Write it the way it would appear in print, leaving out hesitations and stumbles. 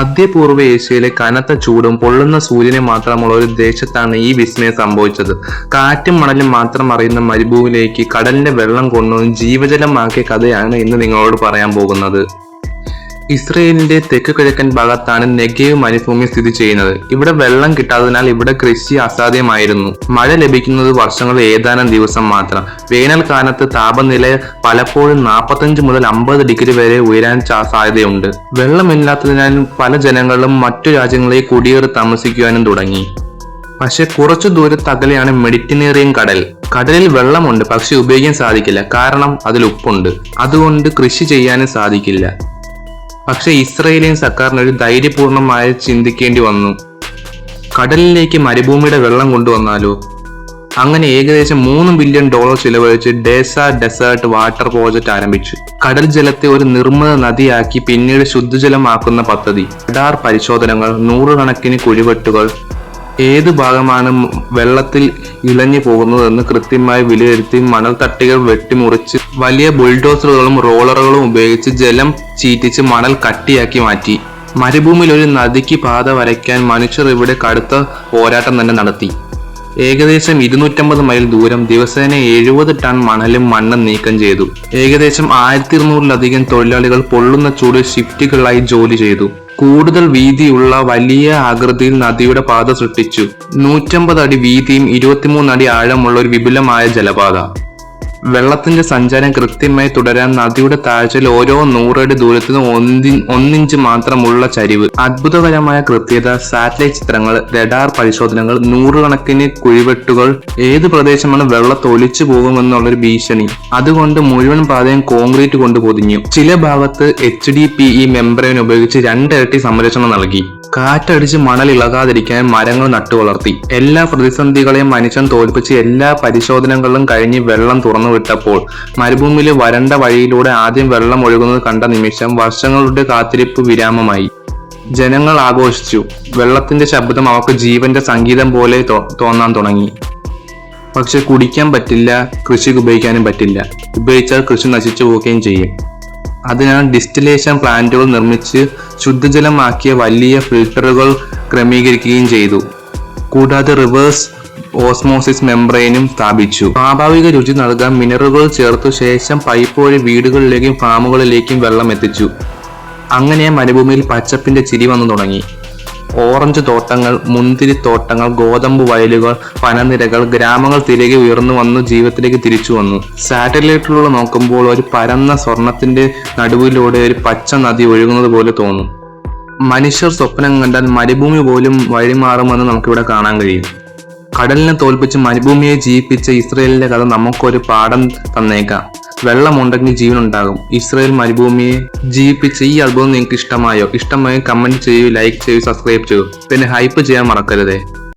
മധ്യപൂർവ്വ ഏഷ്യയിലെ കനത്ത ചൂടും പൊള്ളുന്ന സൂര്യനെ മാത്രമുള്ള ഒരു ദേശത്താണ് ഈ വിസ്മയം സംഭവിച്ചത്. കാറ്റും മണലും മാത്രം അറിയുന്ന മരുഭൂമിയിലേക്ക് കടലിന്റെ വെള്ളം കൊണ്ടുവന്ന് ജീവജലമാക്കിയ കഥയാണ് ഇന്ന് നിങ്ങളോട് പറയാൻ പോകുന്നത്. ഇസ്രയേലിന്റെ തെക്ക് കിഴക്കൻ ഭാഗത്താണ് നെഗേവ് മരുഭൂമി സ്ഥിതി ചെയ്യുന്നത്. ഇവിടെ വെള്ളം കിട്ടാത്തതിനാൽ ഇവിടെ കൃഷി അസാധ്യമായിരുന്നു. മഴ ലഭിക്കുന്നത് വർഷങ്ങളിൽ ഏതാനും ദിവസം മാത്രം. വേനൽക്കാലത്ത് താപനില പലപ്പോഴും 45 മുതൽ 50 ഡിഗ്രി വരെ ഉയരാൻ സാധ്യതയുണ്ട്. വെള്ളമില്ലാത്തതിനാൽ പല ജനങ്ങളും മറ്റു രാജ്യങ്ങളിൽ കുടിയേറി താമസിക്കുവാനും തുടങ്ങി. പക്ഷെ കുറച്ചു ദൂരത്ത് അകലെയാണ് മെഡിറ്ററേനിയൻ കടൽ. കടലിൽ വെള്ളമുണ്ട്, പക്ഷെ ഉപയോഗിക്കാൻ സാധിക്കില്ല, കാരണം അതിൽ ഉപ്പുണ്ട്. അതുകൊണ്ട് കൃഷി ചെയ്യാനും സാധിക്കില്ല. പക്ഷെ ഇസ്രയേലിയൻ സർക്കാരിന് ഒരു ധൈര്യപൂർണമായി ചിന്തിക്കേണ്ടി വന്നു. കടലിലേക്ക് മരുഭൂമിയുടെ വെള്ളം കൊണ്ടുവന്നാലോ? അങ്ങനെ ഏകദേശം $3 ബില്യൺ ചിലവഴിച്ച് ഡെസേർട്ട് വാട്ടർ പ്രോജക്റ്റ് ആരംഭിച്ചു. കടൽ ജലത്തെ ഒരു നിർമ്മല നദിയാക്കി പിന്നീട് ശുദ്ധജലമാക്കുന്ന പദ്ധതി. റഡാർ പരിശോധനകൾ, നൂറുകണക്കിന് കുഴിവെട്ടുകൾ, ഏത് ഭാഗമാണ് വെള്ളത്തിൽ ഇളഞ്ഞു പോകുന്നതെന്ന് കൃത്യമായി വിലയിരുത്തി മണൽത്തട്ടികൾ വെട്ടിമുറിച്ച് വലിയ ബുൾഡോസറുകളും റോളറുകളും ഉപയോഗിച്ച് ജലം ചീറ്റിച്ച് മണൽ കട്ടിയാക്കി മാറ്റി. മരുഭൂമിയിൽ ഒരു നദിക്ക് പാത വരയ്ക്കാൻ മനുഷ്യർ ഇവിടെ കടുത്ത പോരാട്ടം തന്നെ നടത്തി. ഏകദേശം 250 മൈൽ ദൂരം ദിവസേന 70 ടൺ മണലും മണ്ണും നീക്കം ചെയ്തു. ഏകദേശം 1200-ലധികം തൊഴിലാളികൾ പൊള്ളുന്ന ചൂട് ഷിഫ്റ്റുകളായി ജോലി ചെയ്തു. കൂടുതൽ വീതിയുള്ള വലിയ ആകൃതിയിൽ നദിയുടെ പാത സൃഷ്ടിച്ചു. 150 അടി വീതിയും 23 അടി ആഴമുള്ള ഒരു വിപുലമായ ജലപാത. വെള്ളത്തിന്റെ സഞ്ചാരം കൃത്യമായി തുടരാൻ നദിയുടെ താഴ്ചയിൽ ഓരോ 100 അടി ദൂരത്തിന് 1 ഇഞ്ച് മാത്രമുള്ള ചരിവ്. അത്ഭുതകരമായ കൃത്യത, സാറ്റലൈറ്റ് ചിത്രങ്ങൾ, റഡാർ പരിശോധനകൾ, നൂറുകണക്കിന് കുഴിവെട്ടുകൾ. ഏത് പ്രദേശമാണ് വെള്ളത്തെ ഒലിച്ചു പോകുമെന്നുള്ളൊരു ഭീഷണി. അതുകൊണ്ട് മുഴുവൻ പാതയും കോൺക്രീറ്റ് കൊണ്ട് പൊതിഞ്ഞു. ചില ഭാഗത്ത് HDPE മെംബ്രെയിൻ ഉപയോഗിച്ച് 2 ഇരട്ടി സംരക്ഷണം നൽകി. കാറ്റടിച്ച് മണൽ ഇളകാതിരിക്കാൻ മരങ്ങൾ നട്ടുവളർത്തി. എല്ലാ പ്രതിസന്ധികളെയും മനുഷ്യൻ തോൽപ്പിച്ച് എല്ലാ പരിശോധനകളും കഴിഞ്ഞ് വെള്ളം തുറന്നുവിട്ടപ്പോൾ മരുഭൂമിയിലെ വരണ്ട വഴിയിലൂടെ ആദ്യം വെള്ളം ഒഴുകുന്നത് കണ്ട നിമിഷം വർഷങ്ങളുടെ കാത്തിരിപ്പ് വിരാമമായി. ജനങ്ങൾ ആഘോഷിച്ചു. വെള്ളത്തിന്റെ ശബ്ദം അവർക്ക് ജീവന്റെ സംഗീതം പോലെ തോന്നാൻ തുടങ്ങി. പക്ഷെ കുടിക്കാൻ പറ്റില്ല, കൃഷിക്ക് ഉപയോഗിക്കാനും പറ്റില്ല. ഉപയോഗിച്ചാൽ കൃഷി നശിച്ചു പോവുകയും ചെയ്യും. അതിനാൽ ഡിസ്റ്റിലേഷൻ പ്ലാന്റുകൾ നിർമ്മിച്ച് ശുദ്ധജലമാക്കിയ വലിയ ഫിൽട്ടറുകൾ ക്രമീകരിക്കുകയും ചെയ്തു. കൂടാതെ റിവേഴ്സ് ഓസ്മോസിസ് മെംബ്രെയിനും സ്ഥാപിച്ചു. സ്വാഭാവിക രുചി നൽകാൻ മിനറലുകൾ ചേർത്തു ശേഷം പൈപ്പ് വഴി വീടുകളിലേക്കും ഫാമുകളിലേക്കും വെള്ളം എത്തിച്ചു. അങ്ങനെ മരുഭൂമിയിൽ പച്ചപ്പിന്റെ ചിരി വന്നു തുടങ്ങി. ഓറഞ്ച് തോട്ടങ്ങൾ, മുന്തിരിത്തോട്ടങ്ങൾ, ഗോതമ്പ് വയലുകൾ, പനനിരകൾ, ഗ്രാമങ്ങൾ തിരികെ ഉയർന്നു വന്നു ജീവിതത്തിലേക്ക് തിരിച്ചു വന്നു. സാറ്റലൈറ്റിലൂടെ നോക്കുമ്പോൾ ഒരു പരന്ന സ്വർണത്തിന്റെ നടുവിലൂടെ ഒരു പച്ച നദി ഒഴുകുന്നത് പോലെ തോന്നും. മനുഷ്യർ സ്വപ്നം കണ്ടാൽ മരുഭൂമി പോലും വഴിമാറുമെന്ന് നമുക്കിവിടെ കാണാൻ കഴിയും. കടലിനെ തോൽപ്പിച്ച് മരുഭൂമിയെ ജീവിപ്പിച്ച ഇസ്രയേലിന്റെ കഥ നമുക്കൊരു പാഠം തന്നേക്കാം. വെള്ളമുണ്ടെങ്കിൽ ജീവനുണ്ടാകും. ഇസ്രയേൽ മരുഭൂമിയെ ജീവിപ്പിച്ച ഈ അത്ഭുതം നിങ്ങൾക്ക് ഇഷ്ടമായോ? ഇഷ്ടമായോ കമന്റ് ചെയ്യൂ, ലൈക്ക് ചെയ്യൂ, സബ്സ്ക്രൈബ് ചെയ്യൂ. പിന്നെ ഹൈപ്പ് ചെയ്യാൻ മറക്കരുതേ.